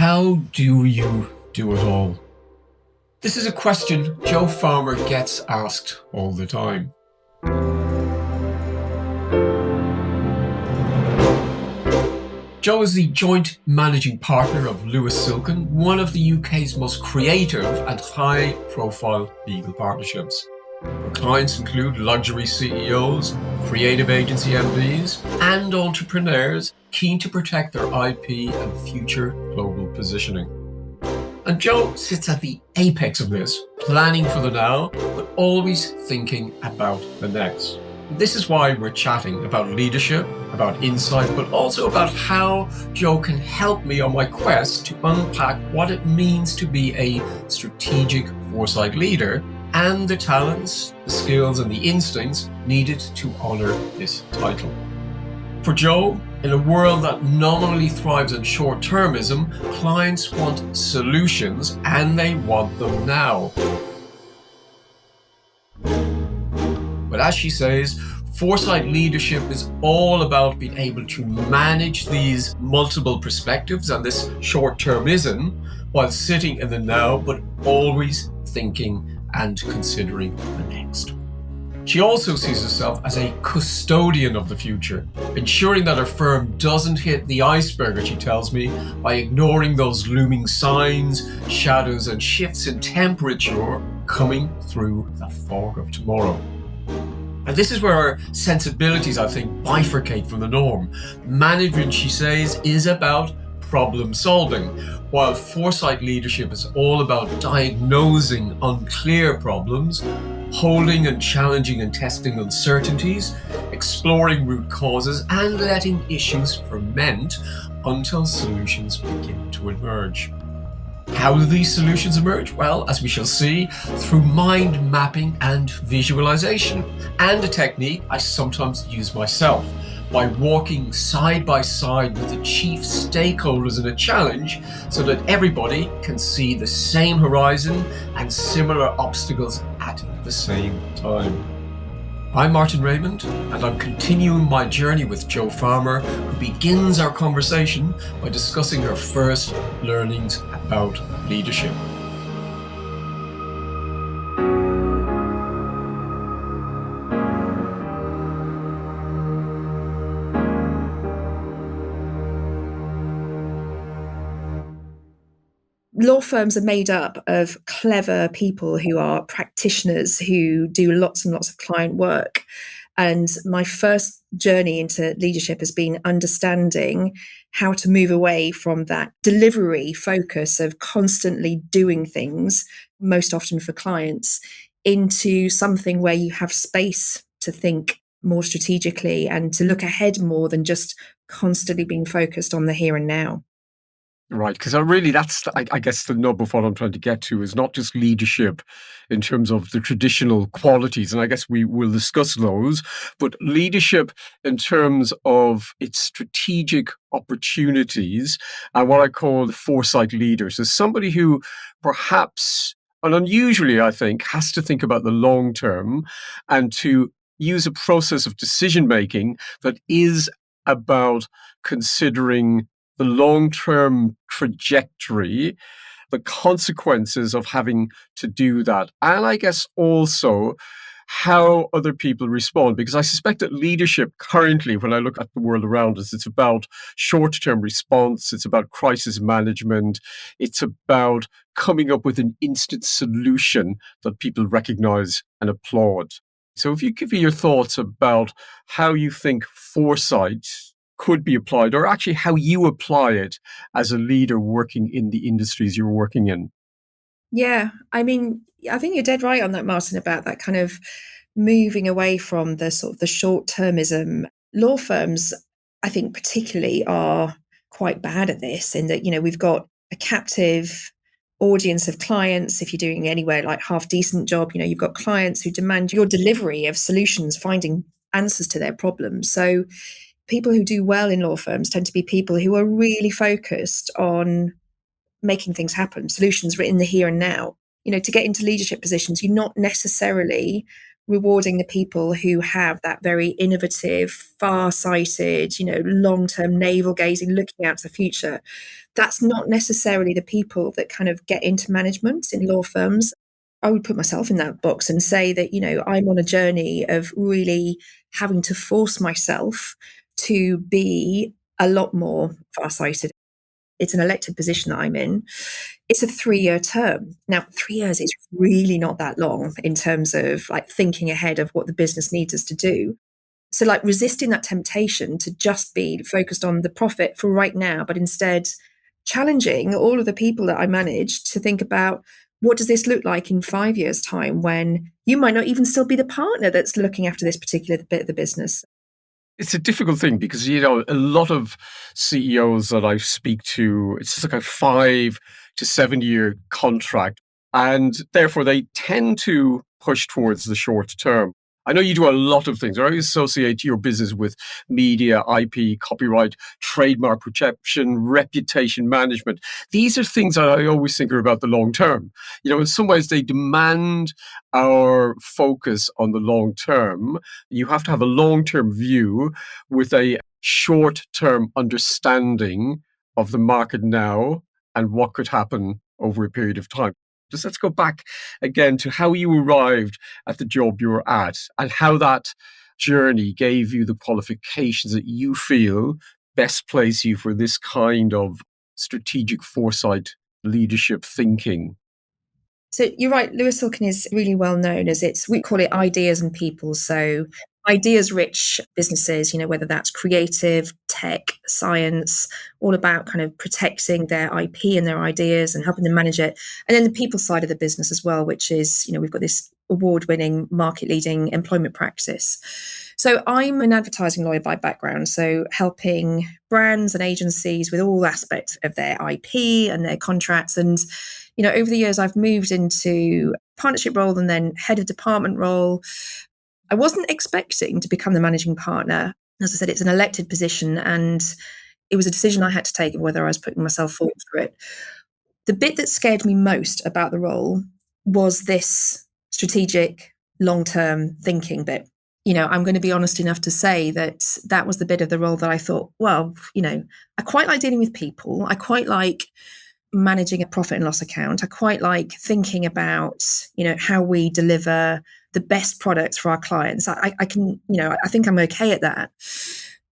How do you do it all? This is a question Joe Farmer gets asked all the time. Joe is the joint managing partner of Lewis Silkin, one of the UK's most creative and high-profile legal partnerships. Her clients include luxury CEOs, creative agency MDs, and entrepreneurs keen to protect their IP and future global positioning. And Joe sits at the apex of this, planning for the now, but always thinking about the next. This is why we're chatting about leadership, about insight, but also about how Joe can help me on my quest to unpack what it means to be a strategic foresight leader and the talents, the skills, and the instincts needed to honor this title. For Joe, in a world that nominally thrives on short-termism, clients want solutions and they want them now. But as she says, foresight leadership is all about being able to manage these multiple perspectives and this short-termism while sitting in the now, but always thinking and considering the next. She also sees herself as a custodian of the future, ensuring that her firm doesn't hit the iceberg, as she tells me, by ignoring those looming signs, shadows, and shifts in temperature coming through the fog of tomorrow. And this is where our sensibilities, I think, bifurcate from the norm. Management, she says, is about problem solving, while foresight leadership is all about diagnosing unclear problems, holding and challenging and testing uncertainties, exploring root causes, and letting issues ferment until solutions begin to emerge. How do these solutions emerge? Well, as we shall see, through mind mapping and visualization, and a technique I sometimes use myself, by walking side by side with the chief stakeholders in a challenge so that everybody can see the same horizon and similar obstacles at the same time. I'm Martin Raymond, and I'm continuing my journey with Joe Farmer, who begins our conversation by discussing her first learnings about leadership. Law firms are made up of clever people who are practitioners who do lots and lots of client work. And my first journey into leadership has been understanding how to move away from that delivery focus of constantly doing things, most often for clients, into something where you have space to think more strategically and to look ahead more than just constantly being focused on the here and now. Right, because that's, I guess, the nub of what I'm trying to get to is not just leadership in terms of the traditional qualities, and I guess we will discuss those, but leadership in terms of its strategic opportunities and what I call the foresight leaders. As somebody who perhaps, and unusually, I think, has to think about the long term and to use a process of decision making that is about considering the long-term trajectory, the consequences of having to do that. And I guess also how other people respond, because I suspect that leadership currently, when I look at the world around us, it's about short-term response, it's about crisis management, it's about coming up with an instant solution that people recognize and applaud. So if you give me your thoughts about how you think foresight could be applied, or actually how you apply it as a leader working in the industries you're working in. Yeah, I mean, I think you're dead right on that, Martin, about that kind of moving away from the sort of the short-termism. Law firms, I think particularly, are quite bad at this in that, we've got a captive audience of clients. If you're doing anywhere like half decent job, you've got clients who demand your delivery of solutions, finding answers to their problems. So people who do well in law firms tend to be people who are really focused on making things happen, solutions in the here and now. To get into leadership positions, you're not necessarily rewarding the people who have that very innovative, far-sighted, long-term navel-gazing, looking out to the future. That's not necessarily the people that kind of get into management in law firms. I would put myself in that box and say that, I'm on a journey of really having to force myself to be a lot more far-sighted. It's an elected position that I'm in. It's a 3-year term. Now, 3 years is really not that long in terms of like thinking ahead of what the business needs us to do. So, like, resisting that temptation to just be focused on the profit for right now, but instead challenging all of the people that I manage to think about, what does this look like in 5 years' time, when you might not even still be the partner that's looking after this particular bit of the business? It's a difficult thing because, a lot of CEOs that I speak to, it's just like a 5 to 7 year contract. And therefore, they tend to push towards the short term. I know you do a lot of things. I associate your business with media, IP, copyright, trademark protection, reputation management. These are things that I always think are about the long term. In some ways, they demand our focus on the long term. You have to have a long term view with a short term understanding of the market now and what could happen over a period of time. Just let's go back again to how you arrived at the job you were at and how that journey gave you the qualifications that you feel best place you for this kind of strategic foresight, leadership thinking. So you're right, Lewis Silkin is really well known as we call it ideas and people. So ideas rich businesses, whether that's creative, tech, science, all about kind of protecting their IP and their ideas and helping them manage it. And then the people side of the business as well, which is, we've got this award-winning, market-leading employment practice. So I'm an advertising lawyer by background, so helping brands and agencies with all aspects of their IP and their contracts. And over the years, I've moved into partnership role and then head of department role. I wasn't expecting to become the managing partner. As I said, it's an elected position, and it was a decision I had to take of whether I was putting myself forward for it. The bit that scared me most about the role was this strategic, long-term thinking bit. I'm going to be honest enough to say that that was the bit of the role that I thought, well, I quite like dealing with people. I quite like managing a profit and loss account. I quite like thinking about, how we deliver the best products for our clients. I can, I think I'm okay at that.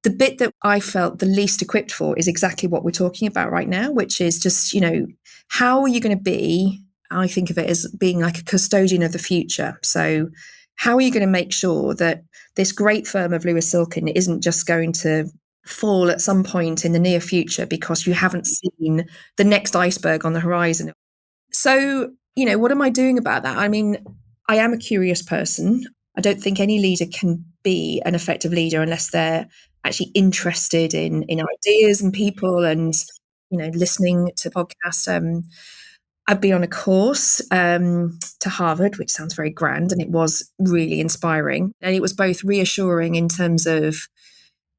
The bit that I felt the least equipped for is exactly what we're talking about right now, which is just, how are you going to be? I think of it as being like a custodian of the future. So how are you going to make sure that this great firm of Lewis Silkin isn't just going to fall at some point in the near future because you haven't seen the next iceberg on the horizon? So, what am I doing about that? I mean, I am a curious person. I don't think any leader can be an effective leader unless they're actually interested in ideas and people and, listening to podcasts. I've been on a course to Harvard, which sounds very grand, and it was really inspiring. And it was both reassuring in terms of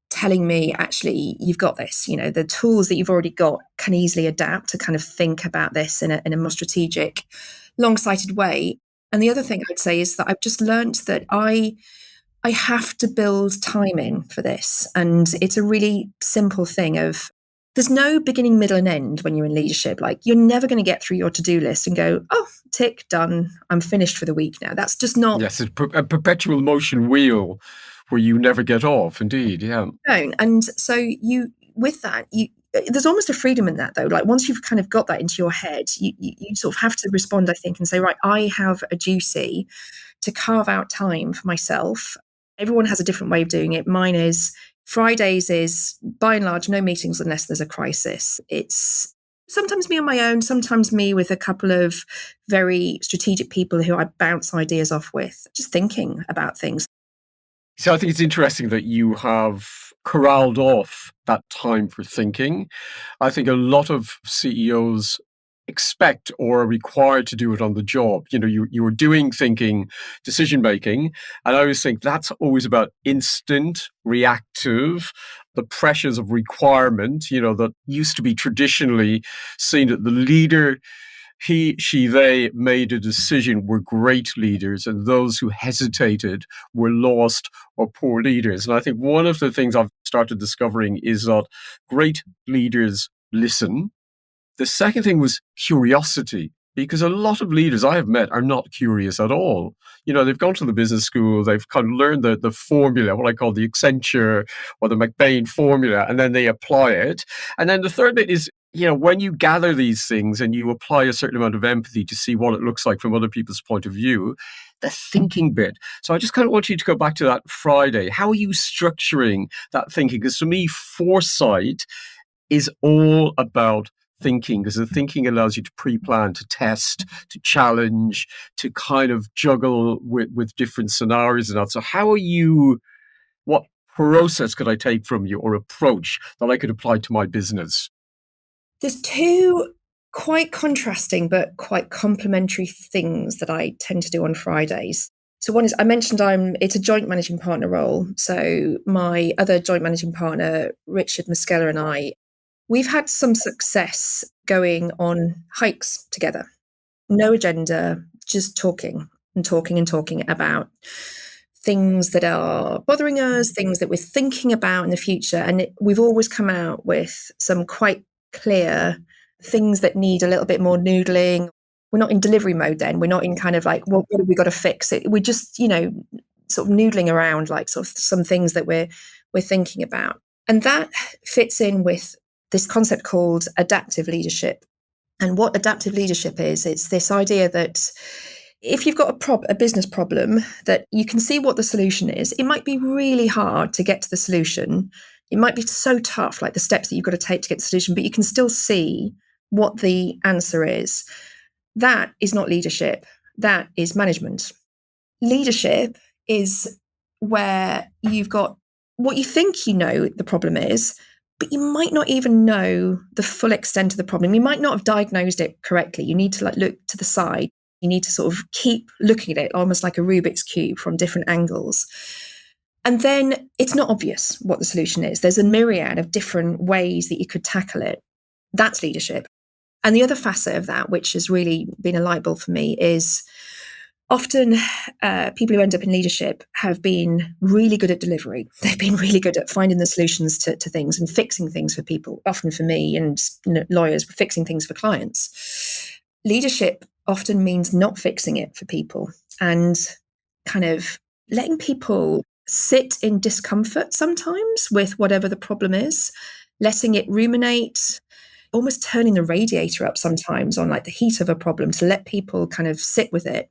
telling me, actually, you've got this. The tools that you've already got can easily adapt to kind of think about this in a more strategic, long-sighted way. And the other thing I'd say is that I've just learned that I have to build time in for this. And it's a really simple thing of, there's no beginning, middle, and end when you're in leadership. Like, you're never going to get through your to-do list and go, oh, tick, done, I'm finished for the week now. That's just not. Yes, a perpetual motion wheel where you never get off. Indeed, yeah. And so with that, there's almost a freedom in that, though. Like, once you've kind of got that into your head, you sort of have to respond, I think, and say, right, I have a duty to carve out time for myself. Everyone has a different way of doing it. Mine is Fridays is, by and large, no meetings unless there's a crisis. It's sometimes me on my own, sometimes me with a couple of very strategic people who I bounce ideas off with, just thinking about things. So I think it's interesting that you have corralled off that time for thinking. I think a lot of CEOs expect or are required to do it on the job. You are doing thinking, decision making. And I always think that's always about instant, reactive, the pressures of requirement, that used to be traditionally seen that the leader they made a decision were great leaders, and those who hesitated were lost or poor leaders. And I think one of the things I've started discovering is that great leaders listen. The second thing was curiosity, because a lot of leaders I have met are not curious at all. They've gone to the business school, they've kind of learned the formula, what I call the Accenture or the McBain formula, and then they apply it. And then the third bit is, when you gather these things and you apply a certain amount of empathy to see what it looks like from other people's point of view, the thinking bit. So I just kind of want you to go back to that Friday. How are you structuring that thinking? Because for me, foresight is all about thinking, because the thinking allows you to pre-plan, to test, to challenge, to kind of juggle with different scenarios and that. So what process could I take from you, or approach that I could apply to my business? There's two quite contrasting but quite complementary things that I tend to do on Fridays. So one is, I mentioned it's a joint managing partner role. So my other joint managing partner, Richard Muskeller, and we've had some success going on hikes together. No agenda, just talking and talking and talking about things that are bothering us, things that we're thinking about in the future. And we've always come out with some quite clear things that need a little bit more noodling. We're not in delivery mode then. We're not in kind of like, what have we got to fix it? We're just, sort of noodling around like sort of some things that we're thinking about. And that fits in with this concept called adaptive leadership. And what adaptive leadership is, it's this idea that if you've got a business problem, that you can see what the solution is. It might be really hard to get to the solution. It might be so tough, like the steps that you've got to take to get the solution, but you can still see what the answer is. That is not leadership. That is management. Leadership is where you've got what you think the problem is, but you might not even know the full extent of the problem. You might not have diagnosed it correctly. You need to look to the side. You need to sort of keep looking at it almost like a Rubik's Cube from different angles. And then it's not obvious what the solution is. There's a myriad of different ways that you could tackle it. That's leadership. And the other facet of that, which has really been a light bulb for me, is often people who end up in leadership have been really good at delivery. They've been really good at finding the solutions to things and fixing things for people, often for me and lawyers, fixing things for clients. Leadership often means not fixing it for people and kind of letting people sit in discomfort sometimes with whatever the problem is, letting it ruminate, almost turning the radiator up sometimes on like the heat of a problem to let people kind of sit with it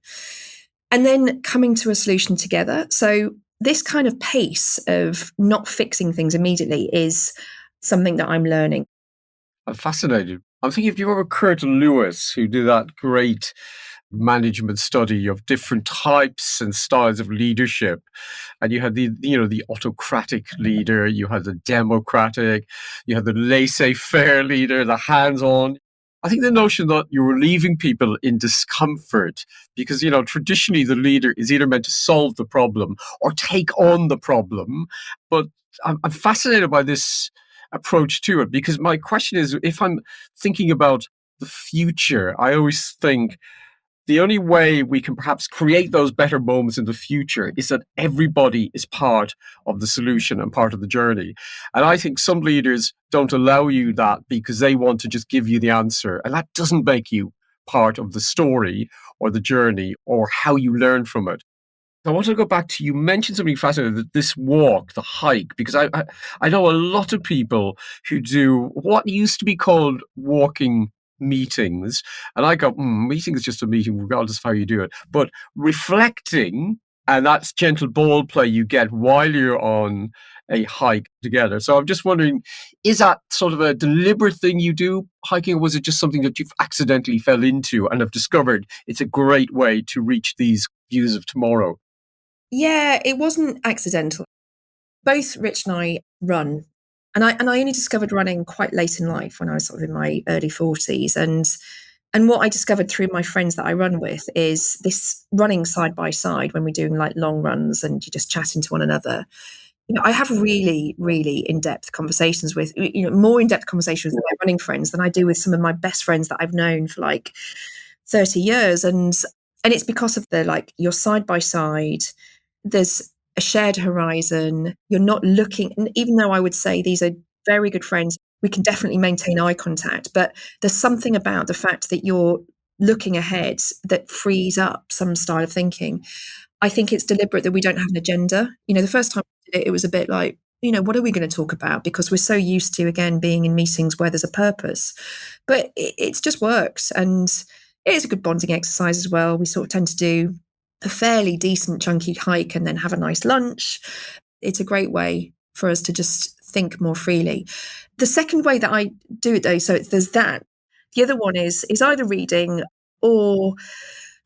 and then coming to a solution together. So this kind of pace of not fixing things immediately is something that I'm learning. I'm fascinated. I'm thinking if you remember Kurt Lewis, who did that great management study of different types and styles of leadership, and you had the autocratic leader, you had the democratic, you had the laissez-faire leader, the hands-on. I think the notion that you were leaving people in discomfort because traditionally the leader is either meant to solve the problem or take on the problem, but I'm fascinated by this approach to it, because my question is, if I'm thinking about the future, I always think the only way we can perhaps create those better moments in the future is that everybody is part of the solution and part of the journey. And I think some leaders don't allow you that because they want to just give you the answer. And that doesn't make you part of the story or the journey or how you learn from it. I want to go back to, you mentioned something fascinating, that this walk, the hike, because I know a lot of people who do what used to be called walking meetings. And I go, meeting is just a meeting, regardless of how you do it. But reflecting, and that's gentle ball play you get while you're on a hike together. So I'm just wondering, is that sort of a deliberate thing you do, hiking, or was it just something that you've accidentally fell into and have discovered it's a great way to reach these views of tomorrow? Yeah, it wasn't accidental. Both Rich and I run. And I only discovered running quite late in life when I was sort of in my early 40s. And what I discovered through my friends that I run with is this running side by side when we're doing like long runs and you're just chatting to one another. I have really, really in-depth conversations with, more in-depth conversations with my running friends than I do with some of my best friends that I've known for like 30 years. And it's because of the, like, you're side by side, there's a shared horizon, you're not looking, and even though I would say these are very good friends, we can definitely maintain eye contact, but there's something about the fact that you're looking ahead that frees up some style of thinking. I think it's deliberate that we don't have an agenda. The first time we did it, it was a bit like, what are we going to talk about? Because we're so used to, again, being in meetings where there's a purpose. But it's just works. And it is a good bonding exercise as well. We sort of tend to do a fairly decent chunky hike and then have a nice lunch. It's a great way for us to just think more freely. The second way that I do it, though, so there's that. The other one is either reading or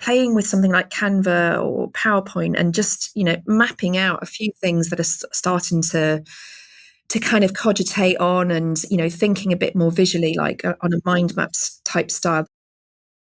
playing with something like Canva or PowerPoint and just, mapping out a few things that are starting to kind of cogitate on and, thinking a bit more visually, like on a mind maps type style.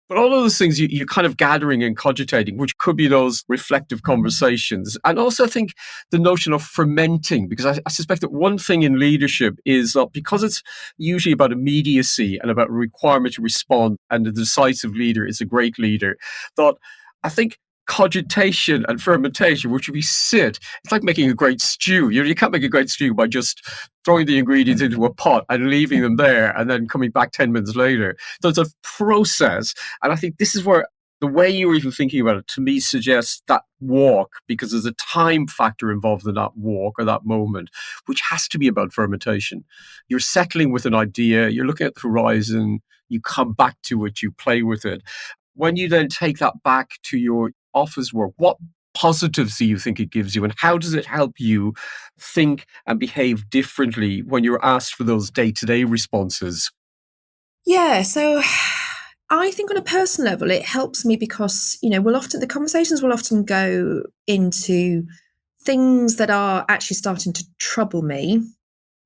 But all of those things you're kind of gathering and cogitating, which could be those reflective conversations. And also, I think the notion of fermenting, because I suspect that one thing in leadership is that because it's usually about immediacy and about a requirement to respond, and the decisive leader is a great leader, that I think cogitation and fermentation, which we sit, it's like making a great stew. You can't make a great stew by just throwing the ingredients into a pot and leaving them there and then coming back 10 minutes later. There's a process. And I think this is where the way you were even thinking about it, to me, suggests that walk, because there's a time factor involved in that walk or that moment, which has to be about fermentation. You're settling with an idea, you're looking at the horizon, you come back to it, you play with it. When you then take that back to your office work, what positives do you think it gives you, and how does it help you think and behave differently when you're asked for those day-to-day responses? Yeah, so I think on a personal level, it helps me because, the conversations will often go into things that are actually starting to trouble me.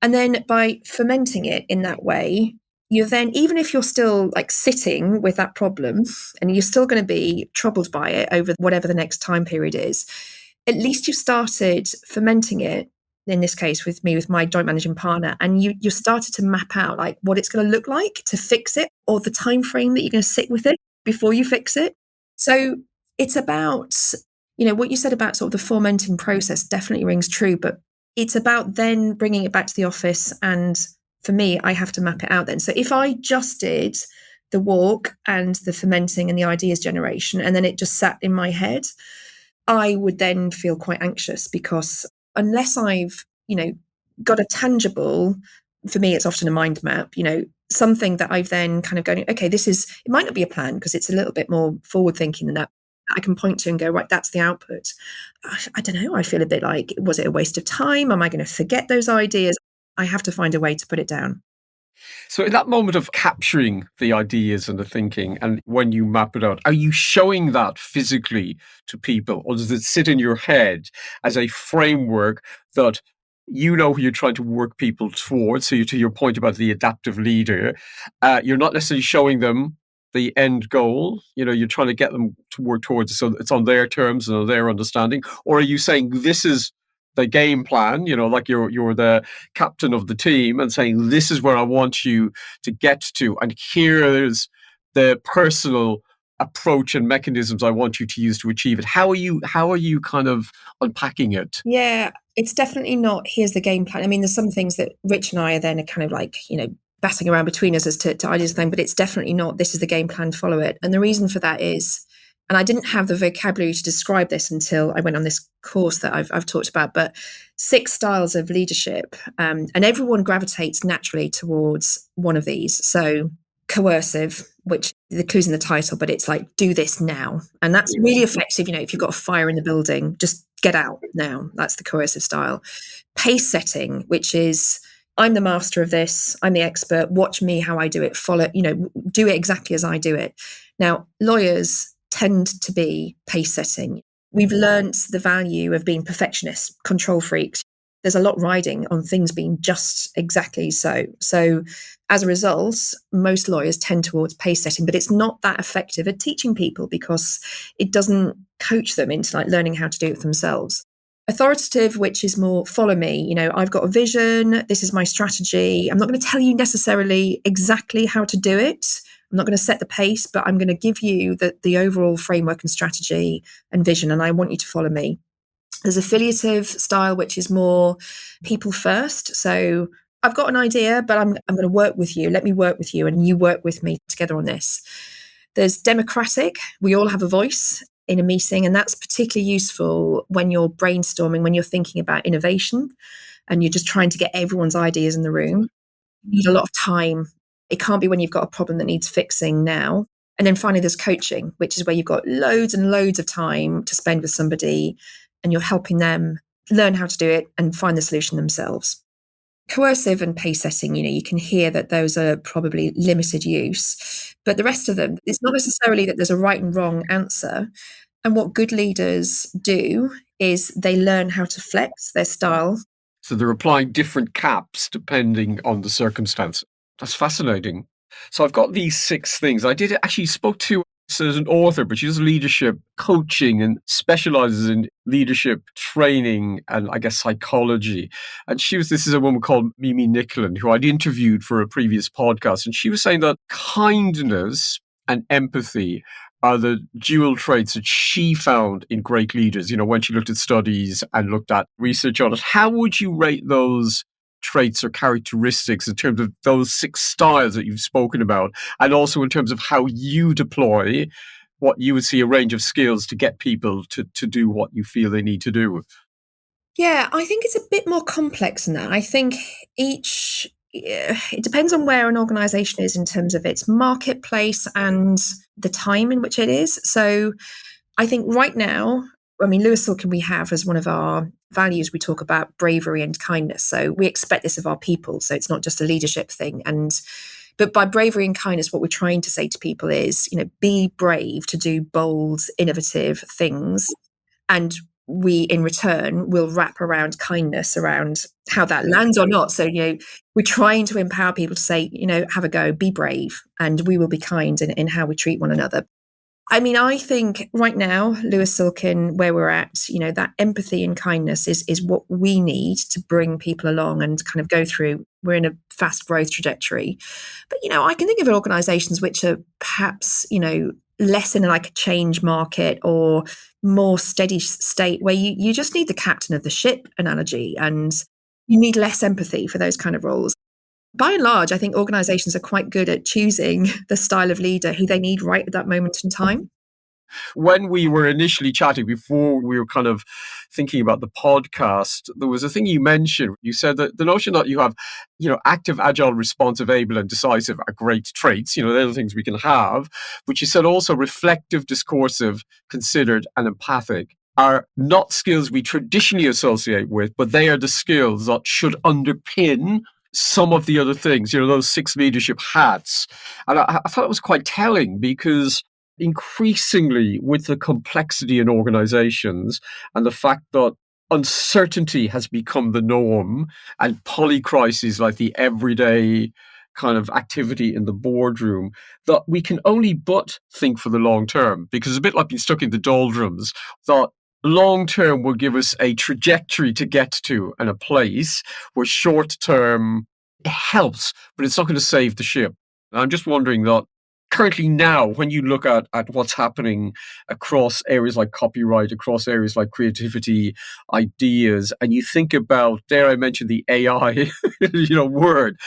And then by fermenting it in that way, you're then, even if you're still like sitting with that problem and you're still going to be troubled by it over whatever the next time period is, at least you've started fermenting it, in this case with me, with my joint managing partner, and you started to map out like what it's going to look like to fix it, or the time frame that you're going to sit with it before you fix it. So it's about, what you said about sort of the fermenting process definitely rings true, but it's about then bringing it back to the office. And for me, I have to map it out then. So if I just did the walk and the fermenting and the ideas generation, and then it just sat in my head, I would then feel quite anxious, because unless I've, got a tangible, for me, it's often a mind map, something that I've then kind of going, okay, it might not be a plan because it's a little bit more forward thinking than that. I can point to and go, right, that's the output. I don't know. I feel a bit like, was it a waste of time? Am I going to forget those ideas? I have to find a way to put it down. So in that moment of capturing the ideas and the thinking, and when you map it out, are you showing that physically to people, or does it sit in your head as a framework that who you're trying to work people towards? So to your point about the adaptive leader, you're not necessarily showing them the end goal. You're trying to get them to work towards it, so it's on their terms and on their understanding. Or are you saying this is the game plan, like you're the captain of the team, and saying this is where I want you to get to, and here's the personal approach and mechanisms I want you to use to achieve it? How are you kind of unpacking it? Yeah, it's definitely not, here's the game plan. I mean, there's some things that Rich and I are then kind of like, batting around between us as to ideas and things, but it's definitely not, this is the game plan, follow it. And the reason for that is, and I didn't have the vocabulary to describe this until I went on this course that I've talked about, but 6 styles of leadership, and everyone gravitates naturally towards one of these. So coercive, which the clue's in the title, but it's like, do this now. And that's really effective. If you've got a fire in the building, just get out now. That's the coercive style. Pace setting, which is, I'm the master of this, I'm the expert, watch me how I do it, follow, do it exactly as I do it. Now, lawyers tend to be pace setting. We've learnt the value of being perfectionists, control freaks. There's a lot riding on things being just exactly so. So as a result, most lawyers tend towards pace setting, but it's not that effective at teaching people because it doesn't coach them into like learning how to do it themselves. Authoritative, which is more follow me. I've got a vision. This is my strategy. I'm not going to tell you necessarily exactly how to do it. I'm not going to set the pace, but I'm going to give you the overall framework and strategy and vision, and I want you to follow me. There's affiliative style, which is more people first. So I've got an idea, but I'm going to work with you. Let me work with you, and you work with me together on this. There's democratic. We all have a voice in a meeting, and that's particularly useful when you're brainstorming, when you're thinking about innovation, and you're just trying to get everyone's ideas in the room. You need a lot of time. It can't be when you've got a problem that needs fixing now. And then finally, there's coaching, which is where you've got loads and loads of time to spend with somebody, and you're helping them learn how to do it and find the solution themselves. Coercive and pace setting, you can hear that those are probably limited use, but the rest of them, it's not necessarily that there's a right and wrong answer. And what good leaders do is they learn how to flex their style. So they're applying different caps depending on the circumstance. That's fascinating. So I've got these 6 things. I did actually spoke to as an author, but she does leadership coaching and specializes in leadership training and I guess psychology. And this is a woman called Mimi Nicklin, who I'd interviewed for a previous podcast. And she was saying that kindness and empathy are the dual traits that she found in great leaders, when she looked at studies and looked at research on it. How would you rate those traits or characteristics in terms of those 6 styles that you've spoken about, and also in terms of how you deploy what you would see a range of skills to get people to do what you feel they need to do? Yeah, I think it's a bit more complex than that. I think it depends on where an organization is in terms of its marketplace and the time in which it is. So I think right now, Lewis Silkin, we have as one of our values, we talk about bravery and kindness. So we expect this of our people. So it's not just a leadership thing. But by bravery and kindness, what we're trying to say to people is, be brave to do bold, innovative things. And we, in return, will wrap around kindness around how that lands or not. So, we're trying to empower people to say, have a go, be brave, and we will be kind in how we treat one another. I think right now, Lewis Silkin, where we're at, that empathy and kindness is what we need to bring people along and kind of go through. We're in a fast growth trajectory. But, I can think of organizations which are perhaps, less in like a change market or more steady state where you just need the captain of the ship analogy, and you need less empathy for those kind of roles. By and large, I think organizations are quite good at choosing the style of leader who they need right at that moment in time. When we were initially chatting, before we were kind of thinking about the podcast, there was a thing you mentioned. You said that the notion that you have, active, agile, responsive, able, and decisive are great traits. They're the things we can have. But you said also reflective, discursive, considered, and empathic are not skills we traditionally associate with, but they are the skills that should underpin some of the other things, those 6 leadership hats. And I thought it was quite telling, because increasingly with the complexity in organizations and the fact that uncertainty has become the norm and polycrises like the everyday kind of activity in the boardroom, that we can only but think for the long term, because it's a bit like being stuck in the doldrums, that long term will give us a trajectory to get to and a place where short term helps, but it's not going to save the ship. And I'm just wondering that currently now, when you look at what's happening across areas like copyright, across areas like creativity, ideas, and you think about, dare I mention the AI, word,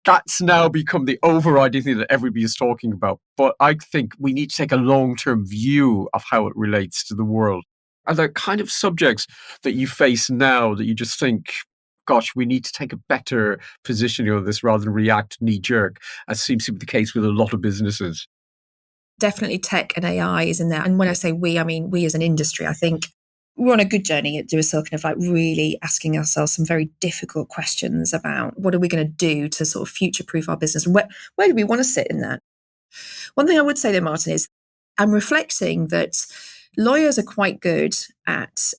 that's now become the overriding thing that everybody is talking about. But I think we need to take a long-term view of how it relates to the world. Are there kind of subjects that you face now that you just think, gosh, we need to take a better position on this rather than react knee-jerk, as seems to be the case with a lot of businesses? Definitely tech and AI is in there. And when I say we, I mean we as an industry. I think we're on a good journey at Lewis Silkin of like really asking ourselves some very difficult questions about what are we going to do to sort of future-proof our business, and where do we want to sit in that? One thing I would say though, Martin, is I'm reflecting that lawyers are quite good at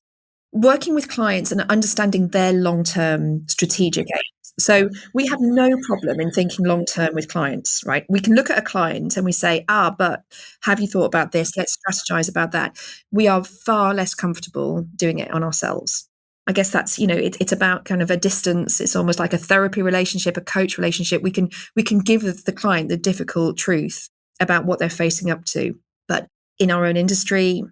working with clients and understanding their long-term strategic aims. So we have no problem in thinking long term with clients, right? We can look at a client and we say, but have you thought about this? Let's strategize about that. We are far less comfortable doing it on ourselves. I guess that's, it's about kind of a distance. It's almost like a therapy relationship, a coach relationship. We can give the client the difficult truth about what they're facing up to. But in our own industry,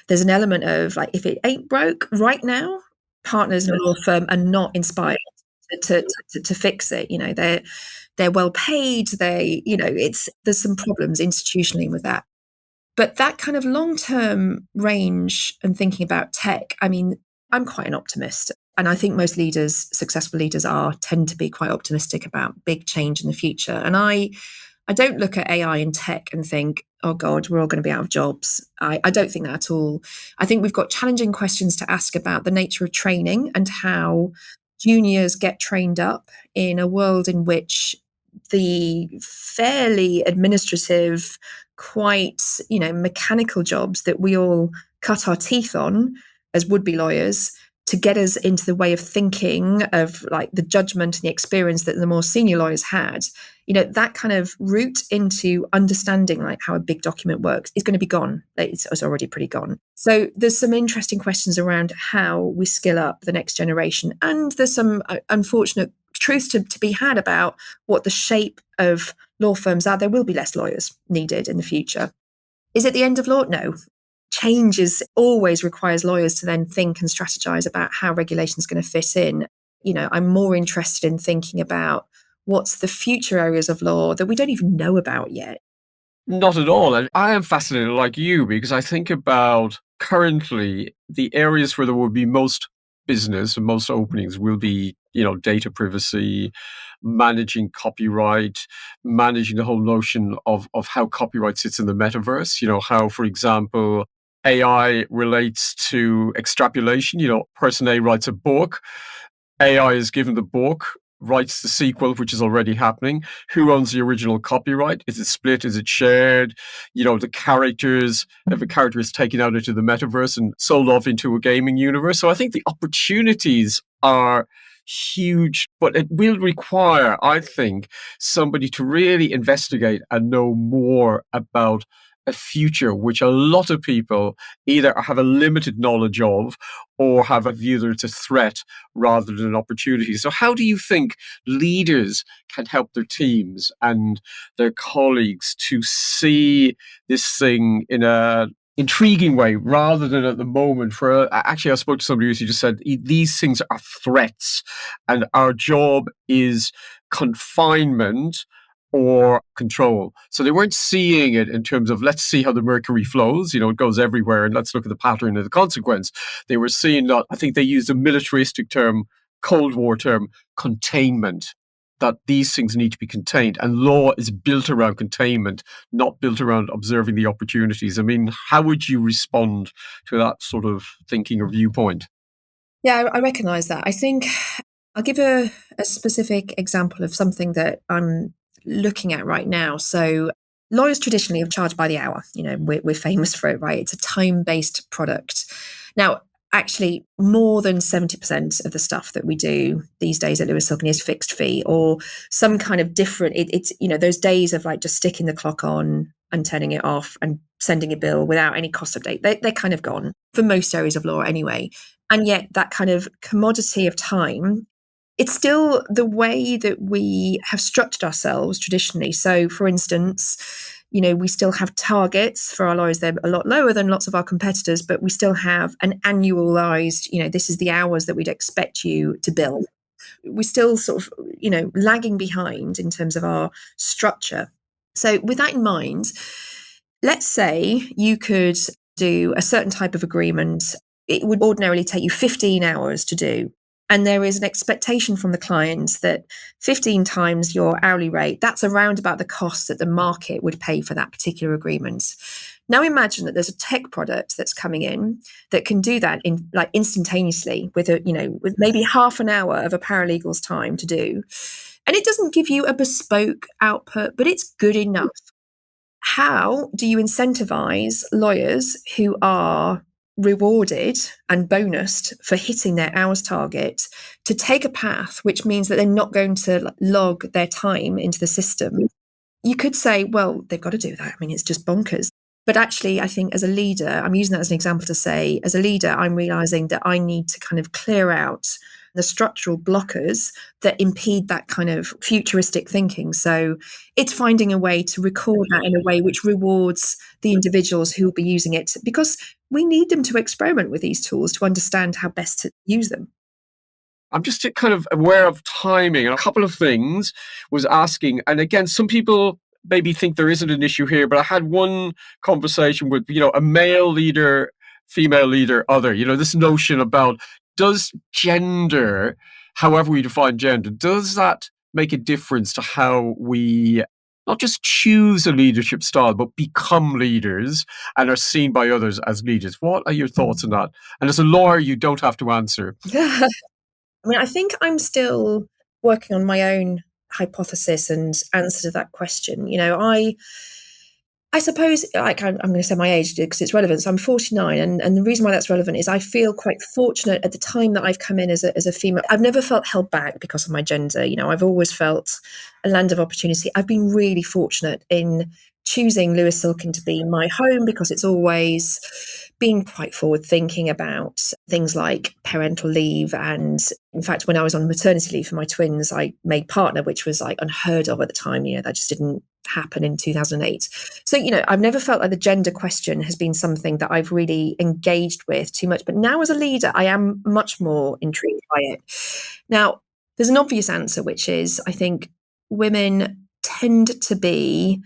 there's an element of like, if it ain't broke right now, partners in a law firm are not inspired to fix it. They're well paid. There's some problems institutionally with that. But that kind of long-term range and thinking about tech, I mean, I'm quite an optimist. And I think most leaders, successful leaders tend to be quite optimistic about big change in the future. And I don't look at AI and tech and think, oh God, we're all going to be out of jobs. I don't think that at all. I think we've got challenging questions to ask about the nature of training and how juniors get trained up in a world in which the fairly administrative, quite, mechanical jobs that we all cut our teeth on as would-be lawyers to get us into the way of thinking of like the judgment and the experience that the more senior lawyers had, that kind of route into understanding like how a big document works is going to be gone. It's already pretty gone. So there's some interesting questions around how we skill up the next generation. And there's some unfortunate truths to be had about what the shape of law firms are. There will be less lawyers needed in the future. Is it the end of law? No. Change always requires lawyers to then think and strategize about how regulation is going to fit in. I'm more interested in thinking about what's the future areas of law that we don't even know about yet. Not at all. And I am fascinated like you because I think about currently the areas where there will be most business and most openings will be, data privacy, managing copyright, managing the whole notion of how copyright sits in the metaverse, how, for example, AI relates to extrapolation. Person A writes a book, AI is given the book, writes the sequel, which is already happening. Who owns the original copyright? Is it split? Is it shared? The characters, if a character is taken out into the metaverse and sold off into a gaming universe. So I think the opportunities are huge, but it will require, I think, somebody to really investigate and know more about a future which a lot of people either have a limited knowledge of or have a view that it's a threat rather than an opportunity. So how do you think leaders can help their teams and their colleagues to see this thing in a intriguing way rather than at the moment where actually I spoke to somebody who just said these things are threats and our job is confinement or control. So they weren't seeing it in terms of let's see how the mercury flows, it goes everywhere and let's look at the pattern and the consequence. They were seeing that, I think they used a militaristic term, Cold War term, containment, that these things need to be contained. And law is built around containment, not built around observing the opportunities. I mean, how would you respond to that sort of thinking or viewpoint? Yeah, I recognize that. I think I'll give a specific example of something that I'm looking at right now. So lawyers traditionally have charged by the hour. We're famous for it, right? It's a time-based product. Now, actually, more than 70% of the stuff that we do these days at Lewis Silkin is fixed fee or some kind of different. It's those days of like just sticking the clock on and turning it off and sending a bill without any cost update. They're kind of gone for most areas of law anyway. And yet that kind of commodity of time, it's still the way that we have structured ourselves traditionally. So, for instance, we still have targets for our lawyers. They're a lot lower than lots of our competitors, but we still have an annualized, this is the hours that we'd expect you to bill. We're still sort of, lagging behind in terms of our structure. So with that in mind, let's say you could do a certain type of agreement. It would ordinarily take you 15 hours to do. And there is an expectation from the client that 15 times your hourly rate, that's around about the cost that the market would pay for that particular agreement. Now imagine that there's a tech product that's coming in that can do that in like instantaneously with with maybe half an hour of a paralegal's time to do. And it doesn't give you a bespoke output, but it's good enough. How do you incentivize lawyers who are rewarded and bonused for hitting their hours target to take a path which means that they're not going to log their time into the system. You could say, well, they've got to do that. I mean, it's just bonkers. But actually, I think as a leader, I'm using that as an example to say, as a leader, I'm realizing that I need to kind of clear out the structural blockers that impede that kind of futuristic thinking. So it's finding a way to record that in a way which rewards the individuals who will be using it, because we need them to experiment with these tools to understand how best to use them. I'm just kind of aware of timing. And a couple of things was asking, and again, some people maybe think there isn't an issue here, but I had one conversation with, a male leader, female leader, other, this notion about, does gender, however we define gender, does that make a difference to how we not just choose a leadership style, but become leaders and are seen by others as leaders? What are your thoughts on that? And as a lawyer, you don't have to answer. I mean, I think I'm still working on my own hypothesis and answer to that question. I suppose, like, I'm going to say my age because it's relevant. So I'm 49, and the reason why that's relevant is I feel quite fortunate at the time that I've come in as a female. I've never felt held back because of my gender. I've always felt a land of opportunity. I've been really fortunate in choosing Lewis Silkin to be my home because it's always been quite forward thinking about things like parental leave. And in fact, when I was on maternity leave for my twins, I made partner, which was like unheard of at the time. That just didn't happen in 2008. So, I've never felt like the gender question has been something that I've really engaged with too much. But now as a leader, I am much more intrigued by it. Now, there's an obvious answer, which is I think women tend to be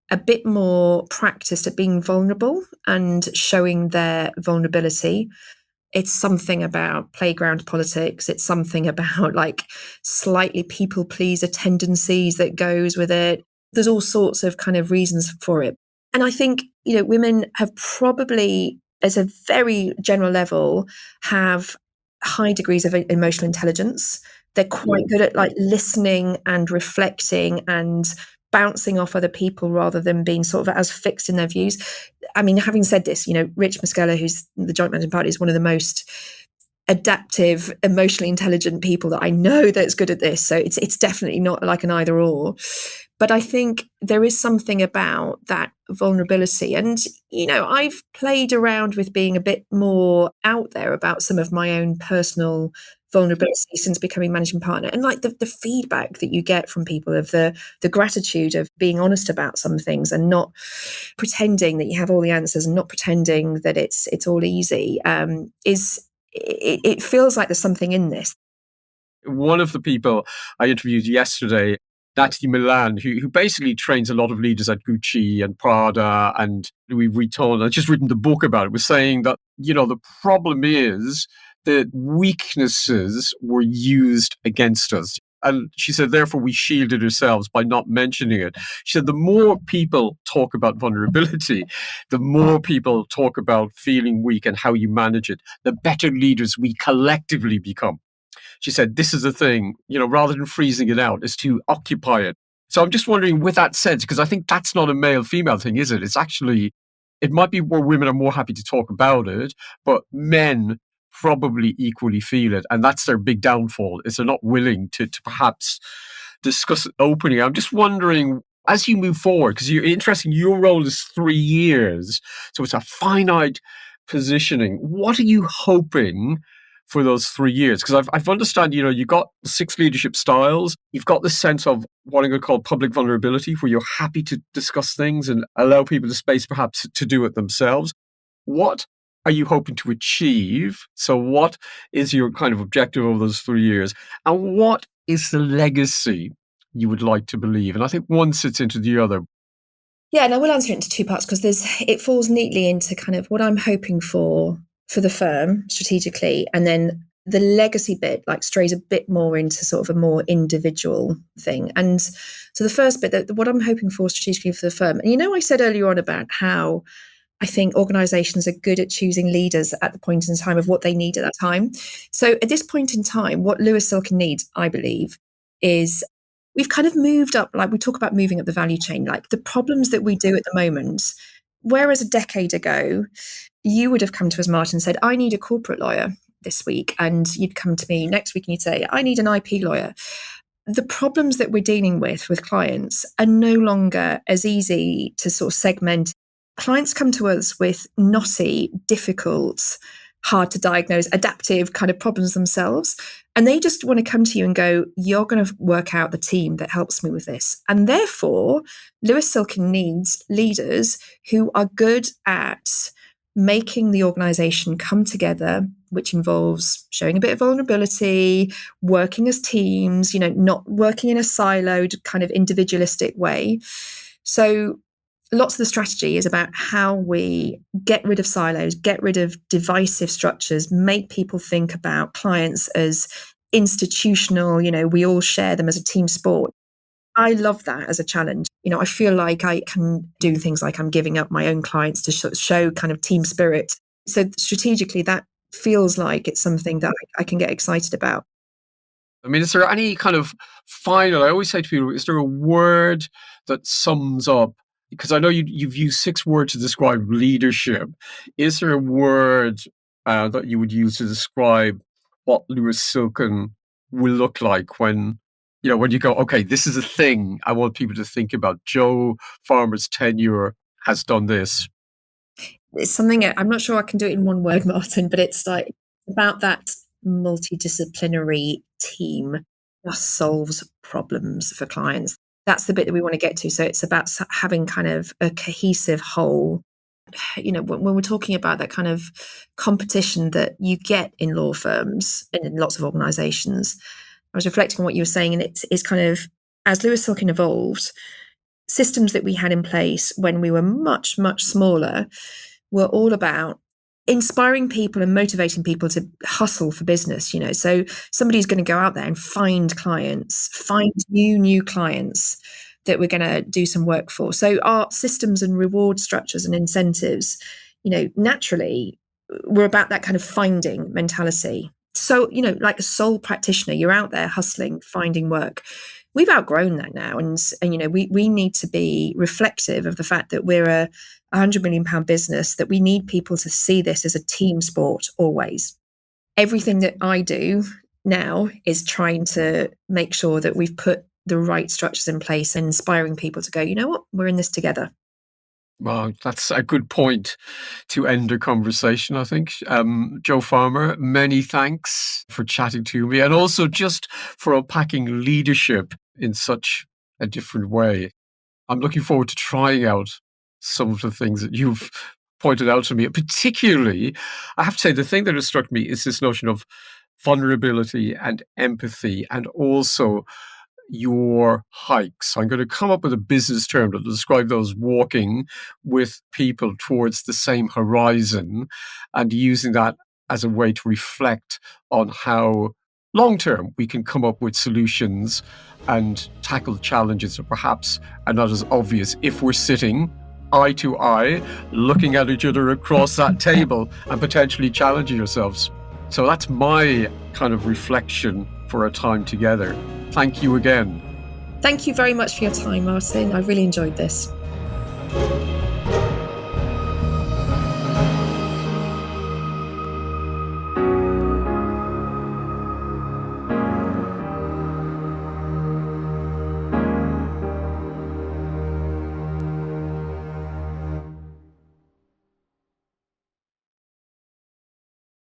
a bit more practiced at being vulnerable and showing their vulnerability. It's something about playground politics. It's something about like slightly people pleaser tendencies that goes with it. There's all sorts of kind of reasons for it. And I think, women have probably, as a very general level, have high degrees of emotional intelligence. They're quite good at like listening and reflecting and bouncing off other people rather than being sort of as fixed in their views. I mean, having said this, Rich Muscella, who's the joint managing partner, is one of the most adaptive, emotionally intelligent people that I know that's good at this. So it's definitely not like an either or. But I think there is something about that vulnerability. And, I've played around with being a bit more out there about some of my own personal vulnerability since becoming managing partner. And like the feedback that you get from people of the gratitude of being honest about some things and not pretending that you have all the answers and not pretending that it's all easy it feels like there's something in this. One of the people I interviewed yesterday, Natalie Milan, who basically trains a lot of leaders at Gucci and Prada and Louis Vuitton, and just written the book about it, was saying that, the problem is that weaknesses were used against us. And she said, therefore, we shielded ourselves by not mentioning it. She said, the more people talk about vulnerability, the more people talk about feeling weak and how you manage it, the better leaders we collectively become. She said, this is the thing, rather than freezing it out, is to occupy it. So I'm just wondering, with that sense, because I think that's not a male-female thing, is it? It's actually, it might be where women are more happy to talk about it, but men probably equally feel it. And that's their big downfall, is they're not willing to perhaps discuss it openly. I'm just wondering, as you move forward, because you're interesting, your role is 3 years, so it's a finite positioning. What are you hoping for those 3 years? Because I've understand, you got 6 leadership styles. You've got the sense of what I'm going to call public vulnerability, where you're happy to discuss things and allow people the space perhaps to do it themselves. What are you hoping to achieve? So what is your kind of objective over those 3 years? And what is the legacy you would like to believe? And I think one sits into the other. Yeah, and I will answer it into two parts because it falls neatly into kind of what I'm hoping for the firm strategically, and then the legacy bit like strays a bit more into sort of a more individual thing. And so the first bit, what I'm hoping for strategically for the firm, and I said earlier on about how I think organizations are good at choosing leaders at the point in time of what they need at that time. So at this point in time, what Lewis Silkin needs, I believe, is we've kind of moved up, like we talk about moving up the value chain, like the problems that we do at the moment, whereas a decade ago, you would have come to us, Martin, and said, I need a corporate lawyer this week. And you'd come to me next week and you'd say, I need an IP lawyer. The problems that we're dealing with clients are no longer as easy to sort of segment. Clients come to us with knotty, difficult, hard to diagnose, adaptive kind of problems themselves. And they just want to come to you and go, you're going to work out the team that helps me with this. And therefore, Lewis Silkin needs leaders who are good at making the organization come together, which involves showing a bit of vulnerability, working as teams, not working in a siloed kind of individualistic way. So lots of the strategy is about how we get rid of silos, get rid of divisive structures, make people think about clients as institutional, we all share them as a team sport. I love that as a challenge. I feel like I can do things like I'm giving up my own clients to show kind of team spirit. So strategically, that feels like it's something that I can get excited about. I mean, is there any kind of final, I always say to people, is there a word that sums up, because I know you've used 6 words to describe leadership. Is there a word that you would use to describe what Lewis Silkin will look like when you go, okay, this is a thing I want people to think about. Joe Farmer's tenure has done this. It's something, I'm not sure I can do it in one word, Martin, but it's like about that multidisciplinary team that solves problems for clients. That's the bit that we want to get to. So it's about having kind of a cohesive whole. When we're talking about that kind of competition that you get in law firms and in lots of organizations, I was reflecting on what you were saying, and it's kind of, as Lewis Silkin evolved, systems that we had in place when we were much, much smaller were all about inspiring people and motivating people to hustle for business. So somebody's going to go out there and find clients, find new clients that we're going to do some work for. So our systems and reward structures and incentives, naturally, were about that kind of finding mentality. So, like a sole practitioner, you're out there hustling, finding work. We've outgrown that now. And we need to be reflective of the fact that we're a £100 million business, that we need people to see this as a team sport always. Everything that I do now is trying to make sure that we've put the right structures in place and inspiring people to go, you know what, we're in this together. Well, that's a good point to end the conversation, I think. Joe Farmer, many thanks for chatting to me, and also just for unpacking leadership in such a different way. I'm looking forward to trying out some of the things that you've pointed out to me. Particularly, I have to say, the thing that has struck me is this notion of vulnerability and empathy, and also your hikes. I'm going to come up with a business term to describe those: walking with people towards the same horizon, and using that as a way to reflect on how long-term we can come up with solutions and tackle challenges that perhaps are not as obvious if we're sitting eye to eye, looking at each other across that table and potentially challenging ourselves. So that's my kind of reflection for a time together. Thank you again. Thank you very much for your time, Martin. I really enjoyed this.